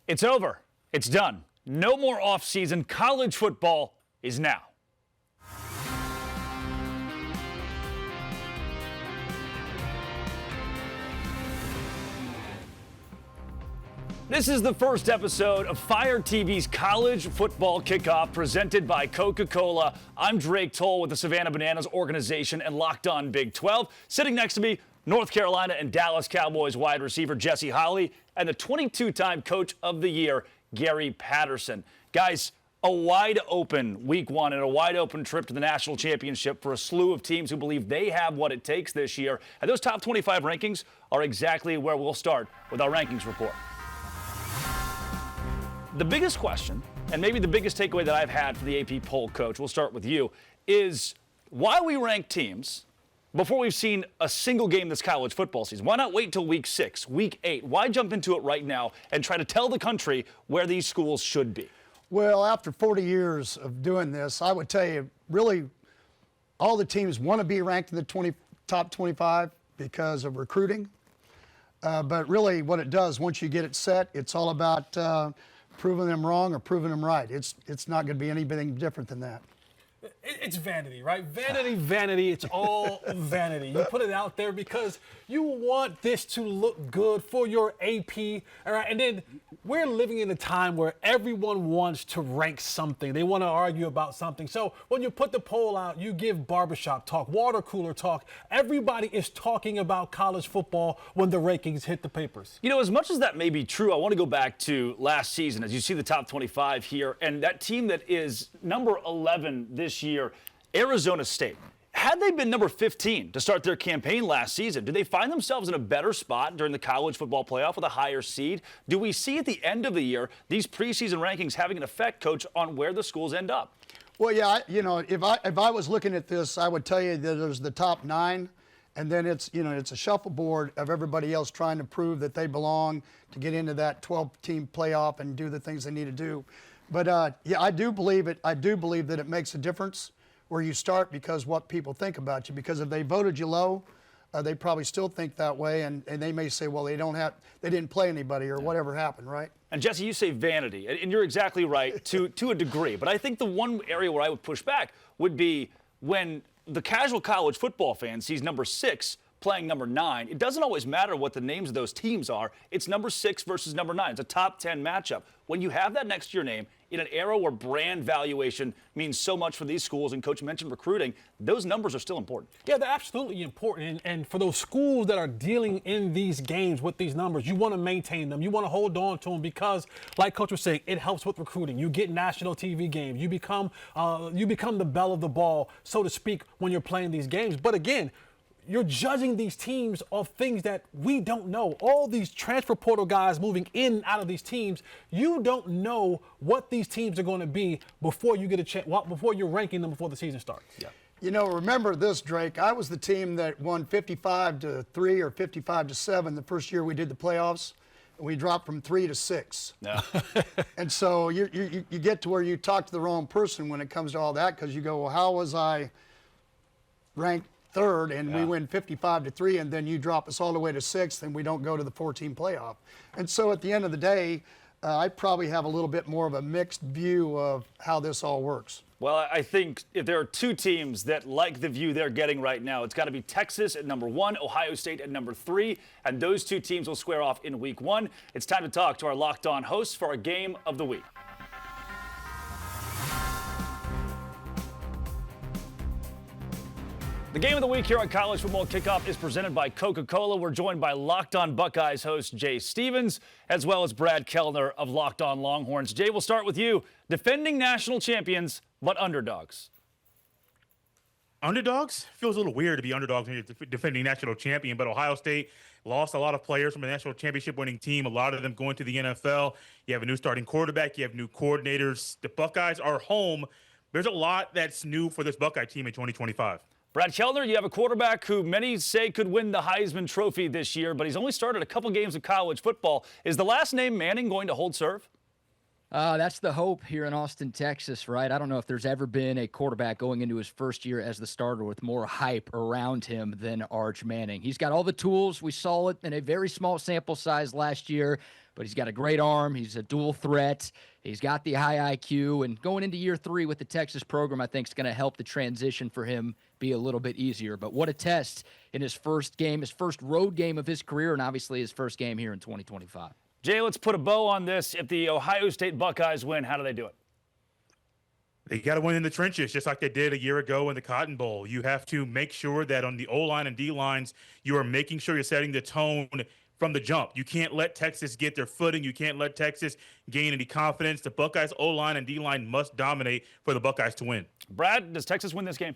It's over. It's done. No more off-season. College football is now. This is the first episode of Fire TV's College Football Kickoff presented by Coca-Cola. I'm Drake Toll with the Savannah Bananas organization and Locked On Big 12. Sitting next to me, North Carolina and Dallas Cowboys wide receiver Jesse Holley and the 22-time Coach of the Year, Gary Patterson. Guys, a wide open week one and a wide open trip to the national championship for a slew of teams who believe they have what it takes this year. And those top 25 rankings are exactly where we'll start with our rankings report. The biggest question, and maybe the biggest takeaway that I've had for the AP poll, Coach, we'll start with you, is why we rank teams before we've seen a single game this college football season. Why not wait till week 6, week 8? Why jump into it right now and try to tell the country where these schools should be? Well, after 40 years of doing this, I would tell you, really, all the teams want to be ranked in the top 25 because of recruiting. But really, what it does, once you get it set, it's all about proving them wrong or proving them right. It's not going to be anything different than that. It's vanity, right? Vanity. It's all vanity. You put it out there because you want this to look good for your AP, all right? And then we're living in a time where everyone wants to rank something. They want to argue about something. So when you put the poll out, you give barbershop talk, water cooler talk. Everybody is talking about college football when the rankings hit the papers. You know, as much as that may be true, I want to go back to last season as you see the top 25 here, and that team that is number 11 this year, Arizona State. Had they been number 15 to start their campaign last season, do they find themselves in a better spot during the college football playoff with a higher seed? Do we see at the end of the year these preseason rankings having an effect, Coach, on where the schools end up? Well, yeah, if I was looking at this, I would tell you that there's the top 9, and then it's a shuffleboard of everybody else trying to prove that they belong to get into that 12-team playoff and do the things they need to do. But yeah, I do believe it. I do believe that it makes a difference where you start because what people think about you. Because if they voted you low, they probably still think that way, and they may say, well, they didn't play anybody or whatever happened, right? And Jesse, you say vanity, and you're exactly right to a degree. But I think the one area where I would push back would be when the casual college football fan sees number 6 playing number 9. It doesn't always matter what the names of those teams are. It's number 6 versus number 9. It's a top 10 matchup. When you have that next to your name in an era where brand valuation means so much for these schools, and Coach mentioned recruiting, those numbers are still important. Yeah, they're absolutely important. And for those schools that are dealing in these games with these numbers, you want to maintain them. You want to hold on to them because, like Coach was saying, it helps with recruiting. You get national TV games. You become the belle of the ball, so to speak, when you're playing these games. But again, you're judging these teams of things that we don't know. All these transfer portal guys moving in and out of these teams, you don't know what these teams are going to be before you get a chance, before you're ranking them before the season starts. Yeah. You know, remember this, Drake. I was the team that won 55-3 or 55-7 the first year we did the playoffs. And we dropped from 3 to 6. Yeah. And so you get to where you talk to the wrong person when it comes to all that because you go, well, how was I ranked 3rd and we win 55-3, and then you drop us all the way to 6th and we don't go to the 14 playoff. And so at the end of the day, I probably have a little bit more of a mixed view of how this all works. Well, I think if there are 2 teams that like the view they're getting right now, it's got to be Texas at number 1, Ohio State at number 3, and those 2 teams will square off in week 1. It's time to talk to our Locked On hosts for our game of the week. The game of the week here on College Football Kickoff is presented by Coca-Cola. We're joined by Locked On Buckeyes host Jay Stevens, as well as Brad Kellner of Locked On Longhorns. Jay, we'll start with you. Defending national champions, but underdogs. Underdogs? Feels a little weird to be underdogs when you're defending national champion, but Ohio State lost a lot of players from a national championship winning team, a lot of them going to the NFL. You have a new starting quarterback. You have new coordinators. The Buckeyes are home. There's a lot that's new for this Buckeye team in 2025. Brad Kellner, you have a quarterback who many say could win the Heisman Trophy this year, but he's only started a couple games of college football. Is the last name Manning going to hold serve? That's the hope here in Austin, Texas, right? I don't know if there's ever been a quarterback going into his first year as the starter with more hype around him than Arch Manning. He's got all the tools. We saw it in a very small sample size last year. but he's got a great arm. He's a dual threat. He's got the high IQ, and going into year 3 with the Texas program, I think is going to help the transition for him be a little bit easier. But what a test in his first game, his first road game of his career, and obviously his first game here in 2025. Jay, let's put a bow on this. If the Ohio State Buckeyes win, how do they do it? They got to win in the trenches, just like they did a year ago in the Cotton Bowl. You have to make sure that on the O-line and D-lines, you are making sure you're setting the tone from the jump. You can't let Texas get their footing. You can't let Texas gain any confidence. The Buckeyes O-line and D-line must dominate for the Buckeyes to win. Brad, does Texas win this game?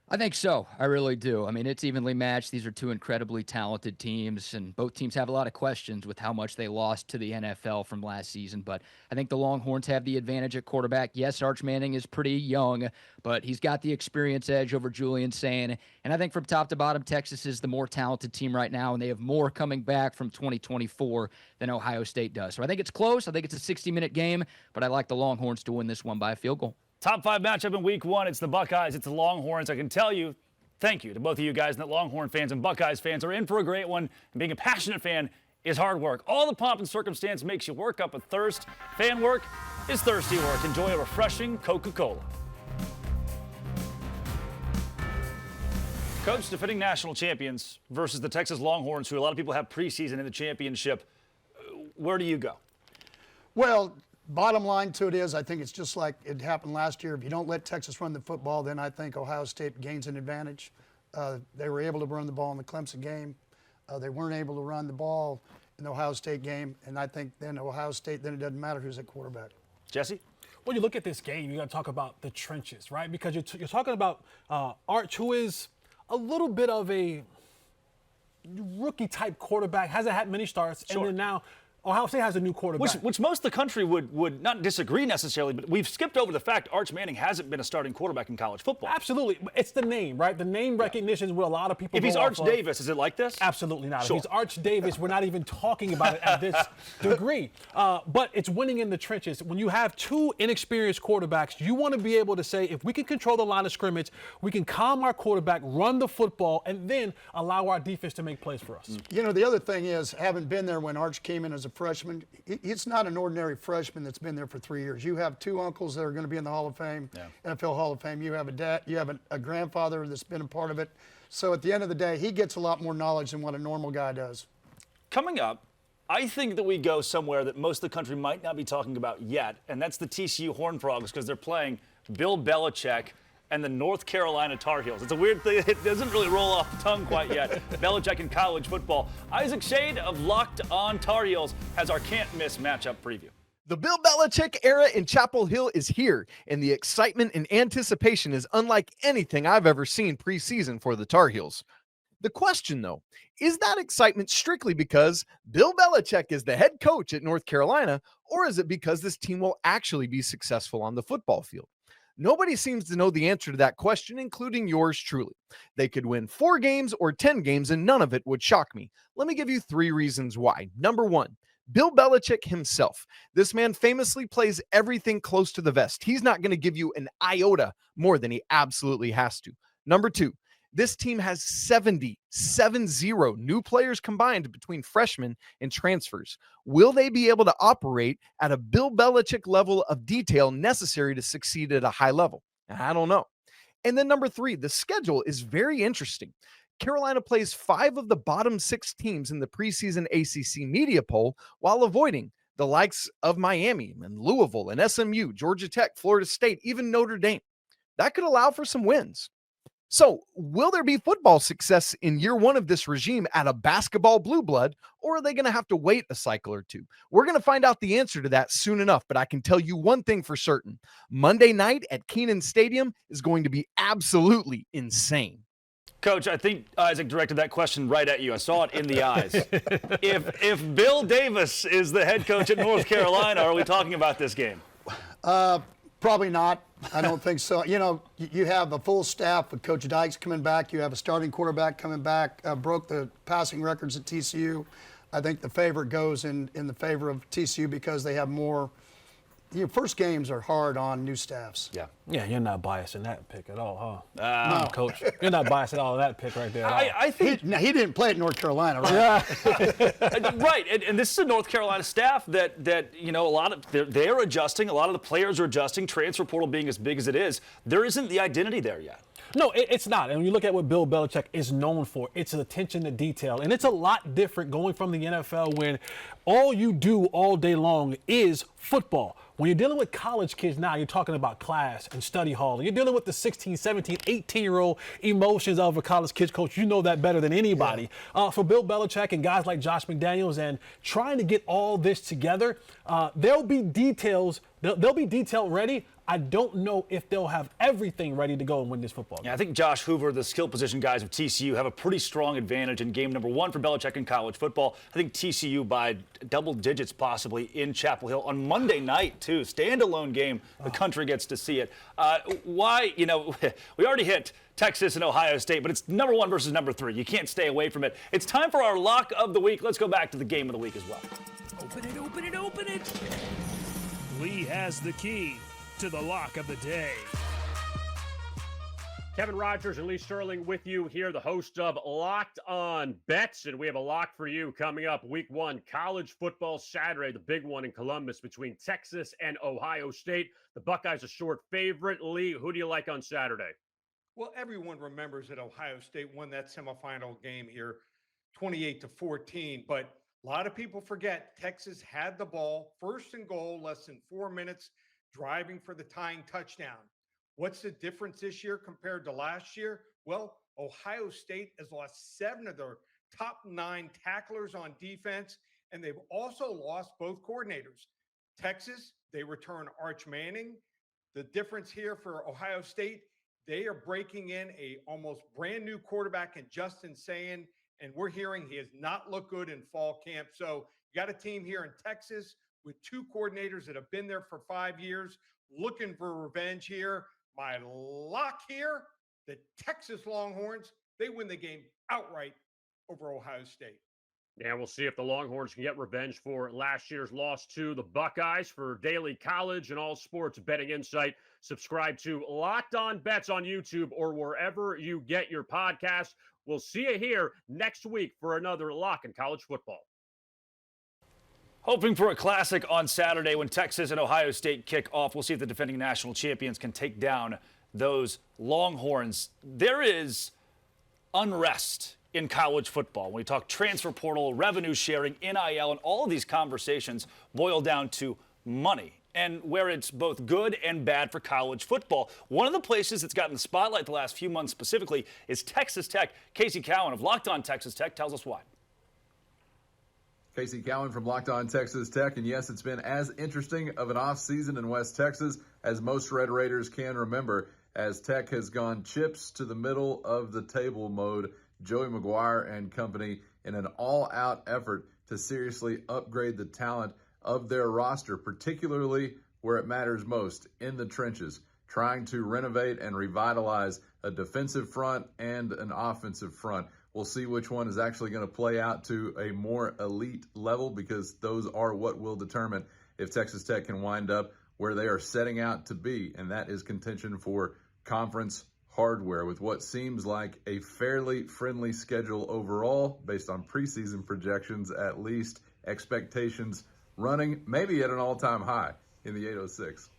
I think so. I really do. I mean, it's evenly matched. These are two incredibly talented teams, and both teams have a lot of questions with how much they lost to the NFL from last season. But I think the Longhorns have the advantage at quarterback. Yes, Arch Manning is pretty young, but he's got the experience edge over Julian Sayin. And I think from top to bottom, Texas is the more talented team right now, and they have more coming back from 2024 than Ohio State does. So I think it's close. I think it's a 60-minute game, but I like the Longhorns to win this one by a field goal. Top 5 matchup in week 1. It's the Buckeyes. It's the Longhorns. I can tell you, thank you to both of you guys, that Longhorn fans and Buckeyes fans are in for a great one. And being a passionate fan is hard work. All the pomp and circumstance makes you work up a thirst. Fan work is thirsty work. Enjoy a refreshing Coca-Cola. Coach, defending national champions versus the Texas Longhorns, who a lot of people have preseason in the championship. Where do you go? Well, bottom line to it is, I think it's just like it happened last year. If you don't let Texas run the football, then I think Ohio State gains an advantage. They were able to run the ball in the Clemson game. They weren't able to run the ball in the Ohio State game, and I think then Ohio State, then it doesn't matter who's at quarterback. Jesse? When you look at this game, you got to talk about the trenches, right? Because you're talking about Arch, who is a little bit of a rookie-type quarterback, hasn't had many starts, Sure. and then now Ohio State has a new quarterback. Which most of the country would not disagree necessarily, but we've skipped over the fact Arch Manning hasn't been a starting quarterback in college football. Absolutely. It's the name, right? The name recognition is what a lot of people If he's go Arch off of. Davis, is it like this? Absolutely not. Sure. If he's Arch Davis, we're not even talking about it at this degree. But it's winning in the trenches. When you have two inexperienced quarterbacks, you want to be able to say, if we can control the line of scrimmage, we can calm our quarterback, run the football, and then allow our defense to make plays for us. You know, the other thing is, having been there when Arch came in as a freshman, it's not an ordinary freshman that's been there for 3 years. You have two uncles that are going to be in the Hall of Fame, NFL Hall of Fame. You have a dad, you have a grandfather that's been a part of it. So at the end of the day, he gets a lot more knowledge than what a normal guy does. Coming up, I think that we go somewhere that most of the country might not be talking about yet, and that's the TCU Horned Frogs, because they're playing Bill Belichick and the North Carolina Tar Heels. It's a weird thing. It doesn't really roll off the tongue quite yet. Belichick in college football. Isaac Shade of Locked On Tar Heels has our can't-miss matchup preview. The Bill Belichick era in Chapel Hill is here, and the excitement and anticipation is unlike anything I've ever seen preseason for the Tar Heels. The question, though, is that excitement strictly because Bill Belichick is the head coach at North Carolina, or is it because this team will actually be successful on the football field? Nobody seems to know the answer to that question, including yours truly. They could win 4 games or 10 games, and none of it would shock me. Let me give you 3 reasons why. Number 1, Bill Belichick himself. This man famously plays everything close to the vest. He's not going to give you an iota more than he absolutely has to. Number 2, this team has 70 new players combined between freshmen and transfers. Will they be able to operate at a Bill Belichick level of detail necessary to succeed at a high level? I don't know. And then number 3, the schedule is very interesting. Carolina plays 5 of the bottom 6 teams in the preseason ACC media poll while avoiding the likes of Miami and Louisville and SMU, Georgia Tech, Florida State, even Notre Dame. That could allow for some wins. So, will there be football success in year 1 of this regime at a basketball blue blood, or are they going to have to wait a cycle or 2? We're going to find out the answer to that soon enough, but I can tell you one thing for certain. Monday night at Kenan Stadium is going to be absolutely insane. Coach, I think Isaac directed that question right at you. I saw it in the eyes. If Bill Davis is the head coach at North Carolina, are we talking about this game? Probably not. I don't think so. You know, you have a full staff with Coach Dykes coming back. You have a starting quarterback coming back, broke the passing records at TCU. I think the favorite goes in the favor of TCU because they have more Your first games are hard on new staffs. Yeah. Yeah, you're not biased in that pick at all, huh? No. Coach. You're not biased at all in that pick right there. At all. I think Now, he didn't play at North Carolina, right? right, and this is a North Carolina staff that you know, a lot of they're adjusting. A lot of the players are adjusting. Transfer portal being as big as it is, there isn't the identity there yet. No, it's not. And when you look at what Bill Belichick is known for, it's attention to detail. And it's a lot different going from the NFL when all you do all day long is football. When you're dealing with college kids now, you're talking about class and study hall. You're dealing with the 16, 17, 18-year-old emotions of a college kids coach. You know that better than anybody. For Bill Belichick and guys like Josh McDaniels and trying to get all this together, there'll be details. They'll be detail ready. I don't know if they'll have everything ready to go and win this football game. Yeah, I think Josh Hoover, the skill position guys of TCU, have a pretty strong advantage in game number 1 for Belichick in college football. I think TCU by double digits possibly in Chapel Hill on Monday night, too. Standalone game. The country gets to see it. Why, you know, we already hit Texas and Ohio State, but it's number 1 versus number 3. You can't stay away from it. It's time for our lock of the week. Let's go back to the game of the week as well. Open it, open it, open it. Lee has the key to the lock of the day. Kevin Rogers and Lee Sterling with you here, the host of Locked On Bets, and we have a lock for you coming up week 1, college football Saturday, the big one in Columbus between Texas and Ohio State. The Buckeyes a short favorite. Lee, who do you like on Saturday? Well, everyone remembers that Ohio State won that semifinal game here 28-14, but a lot of people forget Texas had the ball, first and goal, less than 4 minutes, driving for the tying touchdown. What's the difference this year compared to last year? Well, Ohio State has lost 7 of their top 9 tacklers on defense, and they've also lost both coordinators. Texas, they return Arch Manning. The difference here for Ohio State, they are breaking in a almost brand new quarterback in Justin Sayin, and we're hearing he has not looked good in fall camp. So you got a team here in Texas with 2 coordinators that have been there for 5 years, looking for revenge here. My lock here, the Texas Longhorns, they win the game outright over Ohio State. Yeah, we'll see if the Longhorns can get revenge for last year's loss to the Buckeyes. For daily college and all sports betting insight, subscribe to Locked On Bets on YouTube or wherever you get your podcasts. We'll see you here next week for another lock in college football. Hoping for a classic on Saturday when Texas and Ohio State kick off. We'll see if the defending national champions can take down those Longhorns. There is unrest in college football. When we talk transfer portal, revenue sharing, NIL, and all of these conversations boil down to money and where it's both good and bad for college football. One of the places that's gotten the spotlight the last few months specifically is Texas Tech. Casey Cowan of Locked On Texas Tech tells us why. Casey Cowan from Locked On Texas Tech, and yes, it's been as interesting of an offseason in West Texas as most Red Raiders can remember, as Tech has gone chips to the middle of the table mode. Joey McGuire and company in an all-out effort to seriously upgrade the talent of their roster, particularly where it matters most, in the trenches, trying to renovate and revitalize a defensive front and an offensive front. We'll see which one is actually going to play out to a more elite level, because those are what will determine if Texas Tech can wind up where they are setting out to be, and that is contention for conference hardware, with what seems like a fairly friendly schedule overall based on preseason projections, at least expectations running maybe at an all-time high in the 806.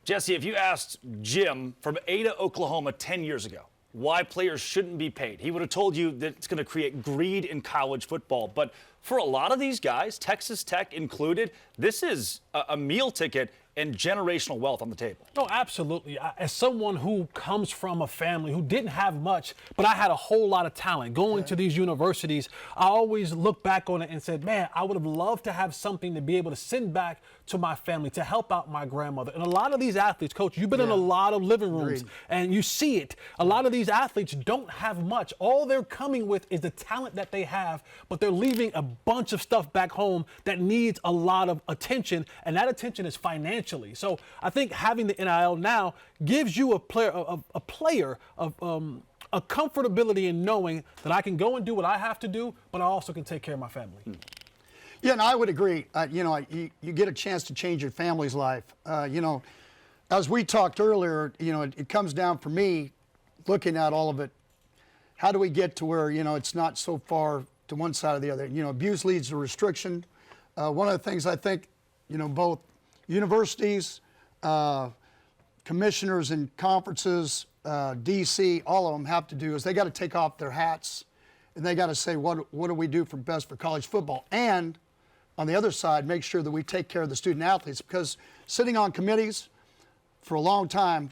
Jesse, if you asked Jim from Ada, Oklahoma 10 years ago why players shouldn't be paid, he would have told you that it's going to create greed in college football. But for a lot of these guys, Texas Tech included, this is a meal ticket and generational wealth on the table. No, absolutely. As someone who comes from a family who didn't have much, but I had a whole lot of talent going to these universities, I always look back on it and said, man, I would have loved to have something to be able to send back to my family, to help out my grandmother. And a lot of these athletes, Coach, you've been in a lot of living rooms and you see it. A lot of these athletes don't have much. All they're coming with is the talent that they have, but they're leaving a bunch of stuff back home that needs a lot of attention, and that attention is financial. So I think having the NIL now gives you a comfortability in knowing that I can go and do what I have to do, but I also can take care of my family. Yeah, and I would agree. You get a chance to change your family's life. As we talked earlier, it comes down for me, looking at all of it. How do we get to where it's not so far to one side or the other? Abuse leads to restriction. One of the things I think, both universities, commissioners and conferences, DC, all of them have to do is they got to take off their hats and they got to say, what do we do for best for college football? And on the other side, make sure that we take care of the student athletes, because sitting on committees for a long time,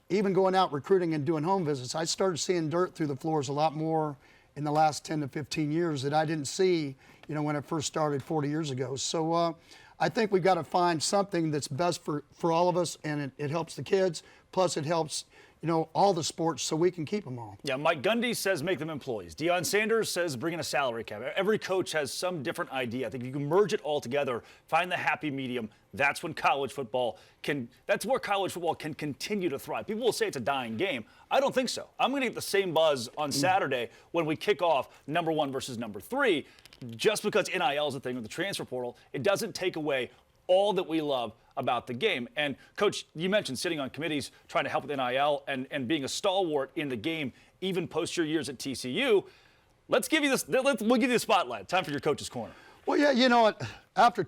even going out recruiting and doing home visits, I started seeing dirt through the floors a lot more in the last 10 to 15 years that I didn't see, when I first started 40 years ago. So I think we've got to find something that's best for all of us, and it helps the kids, plus it helps all the sports, so we can keep them all. Yeah, Mike Gundy says make them employees. Deion Sanders says bring in a salary cap. Every coach has some different idea. I think if you can merge it all together, find the happy medium, that's when college football that's where college football can continue to thrive. People will say it's a dying game. I don't think so. I'm going to get the same buzz on Saturday when we kick off number 1 versus number 3. Just because NIL is a thing with the transfer portal, it doesn't take away all that we love about the game. And Coach, you mentioned sitting on committees, trying to help with NIL and being a stalwart in the game, even post your years at TCU. We'll give you the spotlight. Time for your Coach's Corner. Well, yeah, you know what? After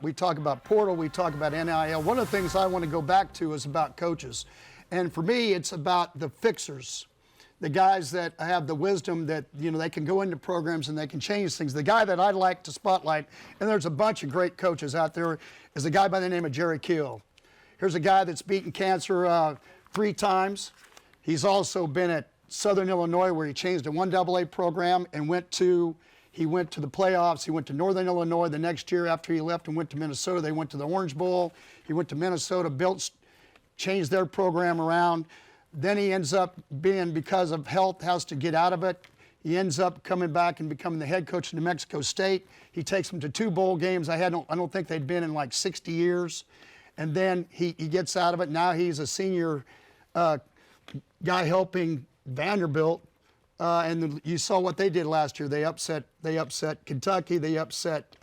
we talk about portal, we talk about NIL. One of the things I want to go back to is about coaches. And for me, it's about the fixers, the guys that have the wisdom that, they can go into programs and they can change things. The guy that I'd like to spotlight, and there's a bunch of great coaches out there, is a guy by the name of Jerry Kill. Here's a guy that's beaten cancer 3 times. He's also been at Southern Illinois, where he changed a 1AA program and he went to the playoffs. He went to Northern Illinois the next year after he left and went to Minnesota. They went to the Orange Bowl. He went to Minnesota, changed their program around. Then he ends up because of health, has to get out of it. He ends up coming back and becoming the head coach of New Mexico State. He takes them to 2 bowl games. I don't think they'd been in like 60 years. And then he gets out of it. Now he's a senior guy helping Vanderbilt. And you saw what they did last year. They upset Kentucky. They upset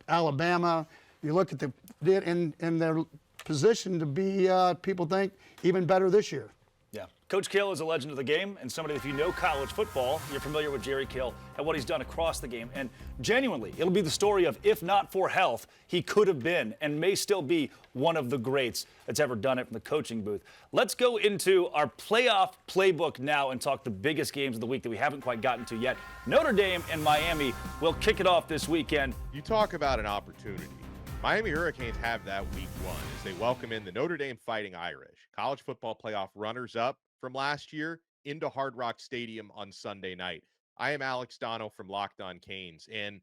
Alabama. You look at and they're positioned to be, people think, even better this year. Yeah. Coach Kill is a legend of the game, and somebody, if you know college football, you're familiar with Jerry Kill and what he's done across the game. And genuinely, it'll be the story of, if not for health, he could have been and may still be one of the greats that's ever done it from the coaching booth. Let's go into our playoff playbook now and talk the biggest games of the week that we haven't quite gotten to yet. Notre Dame and Miami will kick it off this weekend. You talk about an opportunity. Miami Hurricanes have that week 1 as they welcome in the Notre Dame Fighting Irish, college football playoff runners-up from last year, into Hard Rock Stadium on Sunday night. I am Alex Dono from Locked On Canes, and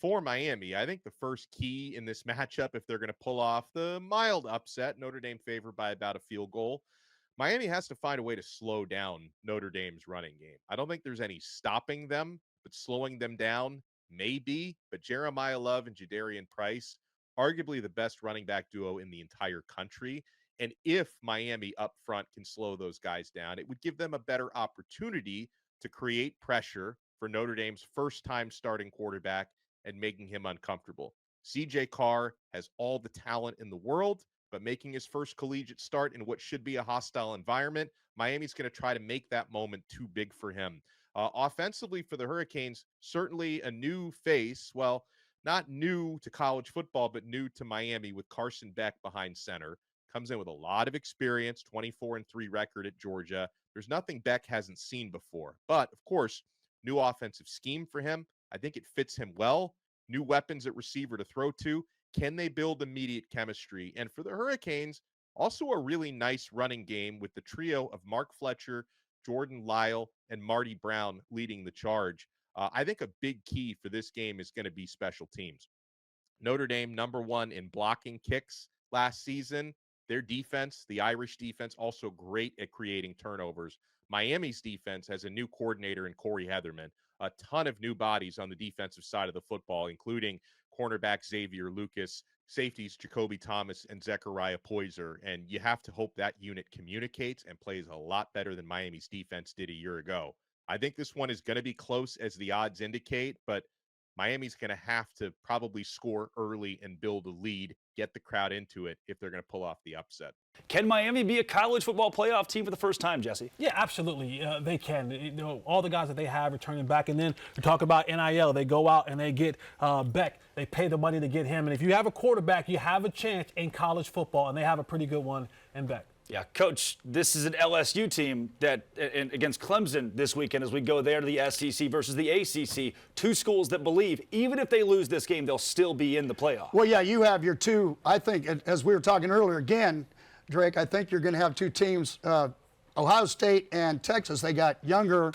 for Miami, I think the first key in this matchup, if they're going to pull off the mild upset, Notre Dame favored by about a field goal, Miami has to find a way to slow down Notre Dame's running game. I don't think there's any stopping them, but slowing them down maybe. But Jeremiah Love and Jadarian Price, arguably the best running back duo in the entire country. And if Miami up front can slow those guys down, it would give them a better opportunity to create pressure for Notre Dame's first-time starting quarterback and making him uncomfortable. CJ Carr has all the talent in the world, but making his first collegiate start in what should be a hostile environment, Miami's going to try to make that moment too big for him. Offensively for the Hurricanes, certainly a new face. Well, not new to college football, but new to Miami with Carson Beck behind center. Comes in with a lot of experience, 24-3 record at Georgia. There's nothing Beck hasn't seen before. But, of course, new offensive scheme for him. I think it fits him well. New weapons at receiver to throw to. Can they build immediate chemistry? And for the Hurricanes, also a really nice running game with the trio of Mark Fletcher, Jordan Lyle, and Marty Brown leading the charge. I think a big key for this game is going to be special teams. Notre Dame, number 1 in blocking kicks last season. Their defense, the Irish defense, also great at creating turnovers. Miami's defense has a new coordinator in Corey Heatherman. A ton of new bodies on the defensive side of the football, including cornerback Xavier Lucas, safeties Jacoby Thomas, and Zechariah Poyser. And you have to hope that unit communicates and plays a lot better than Miami's defense did a year ago. I think this one is going to be close as the odds indicate, but Miami's going to have to probably score early and build a lead, get the crowd into it if they're going to pull off the upset. Can Miami be a college football playoff team for the first time, Jesse? Yeah, absolutely. They can. You know, all the guys that they have returning back. And then we talk about NIL. They go out and they get Beck. They pay the money to get him. And if you have a quarterback, you have a chance in college football. And they have a pretty good one in Beck. Yeah, Coach, this is an LSU team that against Clemson this weekend as we go there to the SEC versus the ACC. Two schools that believe even if they lose this game, they'll still be in the playoff. Well, yeah, you have your two, I think, as we were talking earlier, again, Drake, I think you're going to have two teams, Ohio State and Texas. They got younger, a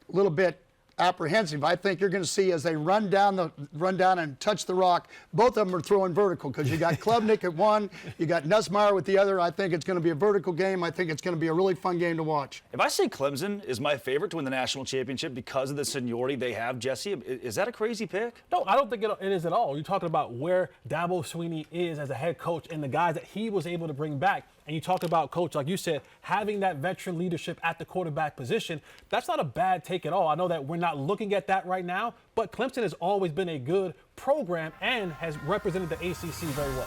little bit apprehensive. I think you're going to see as they run down and touch the rock, both of them are throwing vertical because you got Klubnik at one, you got Nussmeier with the other. I think it's going to be a vertical game. I think it's going to be a really fun game to watch. If I say Clemson is my favorite to win the national championship because of the seniority they have, Jesse, is that a crazy pick? No, I don't think it is at all. You're talking about where Dabo Swinney is as a head coach and the guys that he was able to bring back. And you talk about, Coach, like you said, having that veteran leadership at the quarterback position, that's not a bad take at all. I know that we're not looking at that right now, but Clemson has always been a good program and has represented the ACC very well.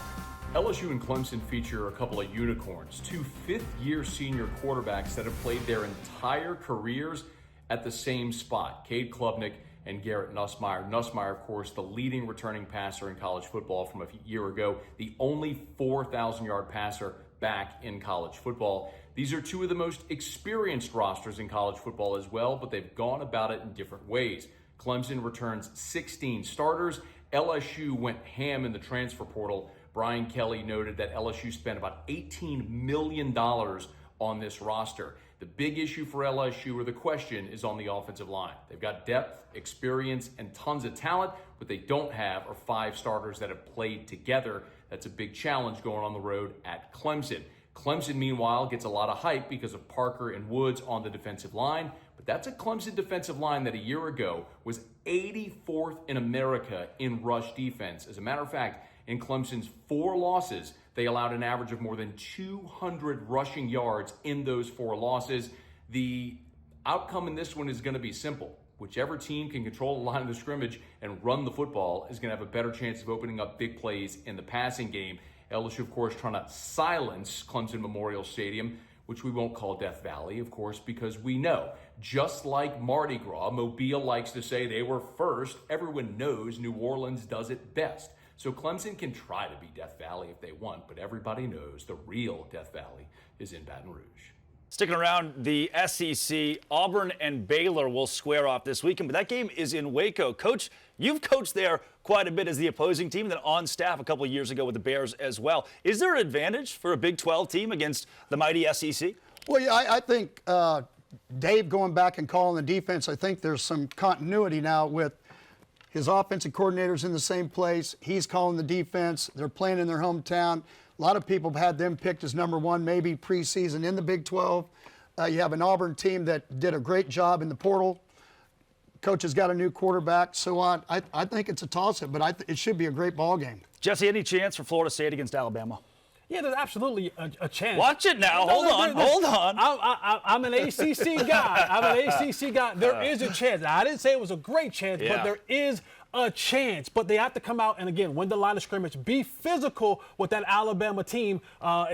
LSU and Clemson feature a couple of unicorns, two fifth-year senior quarterbacks that have played their entire careers at the same spot, Cade Klubnik and Garrett Nussmeier. Nussmeier, of course, the leading returning passer in college football from a year ago, the only 4,000-yard passer back in college football. These are two of the most experienced rosters in college football as well, but they've gone about it in different ways. Clemson returns 16 starters. LSU went ham in the transfer portal. Brian Kelly noted that LSU spent about $18 million on this roster. The big issue for LSU, or the question, is on the offensive line. They've got depth, experience, and tons of talent. What they don't have are 5 starters that have played together. That's a big challenge going on the road at Clemson. Clemson, meanwhile, gets a lot of hype because of Parker and Woods on the defensive line. But that's a Clemson defensive line that a year ago was 84th in America in rush defense. As a matter of fact, in Clemson's 4 losses, they allowed an average of more than 200 rushing yards in those 4 losses. The outcome in this one is going to be simple. Whichever team can control the line of the scrimmage and run the football is going to have a better chance of opening up big plays in the passing game. LSU, of course, trying to silence Clemson Memorial Stadium, which we won't call Death Valley, of course, because we know, just like Mardi Gras, Mobile likes to say they were first. Everyone knows New Orleans does it best. So Clemson can try to be Death Valley if they want, but everybody knows the real Death Valley is in Baton Rouge. Sticking around the SEC, Auburn and Baylor will square off this weekend, but that game is in Waco. Coach, you've coached there quite a bit as the opposing team, then on staff a couple of years ago with the Bears as well. Is there an advantage for a Big 12 team against the mighty SEC? Well, yeah, I think Dave going back and calling the defense, I think there's some continuity now with his offensive coordinators in the same place. He's calling the defense. They're playing in their hometown. A lot of people have had them picked as number 1, maybe preseason in the Big 12. You have an Auburn team that did a great job in the portal. Coach has got a new quarterback, so on. I think it's a toss-up, but it should be a great ball game. Jesse, any chance for Florida State against Alabama? Yeah, there's absolutely a chance. Watch it now. Hold on. I'm an ACC guy. There is a chance. Now, I didn't say it was a great chance, but there is a chance. But they have to come out and, again, win the line of scrimmage, be physical with that Alabama team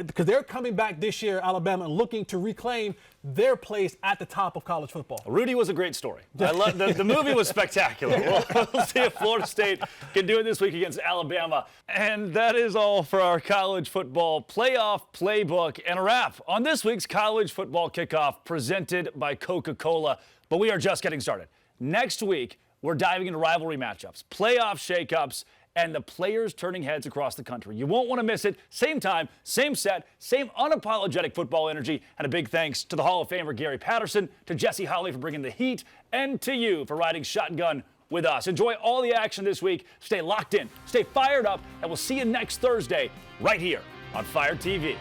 because they're coming back this year, Alabama, looking to reclaim their place at the top of college football. Rudy was a great story. I love the movie was spectacular. We'll see if Florida State can do it this week against Alabama. And that is all for our college football playoff playbook and a wrap on this week's college football kickoff presented by Coca-Cola. But we are just getting started. Next week, we're diving into rivalry matchups, playoff shakeups, and the players turning heads across the country. You won't want to miss it. Same time, same set, same unapologetic football energy. And a big thanks to the Hall of Famer Gary Patterson, to Jesse Holley for bringing the heat, and to you for riding shotgun with us. Enjoy all the action this week. Stay locked in, stay fired up, and we'll see you next Thursday right here on Fire TV.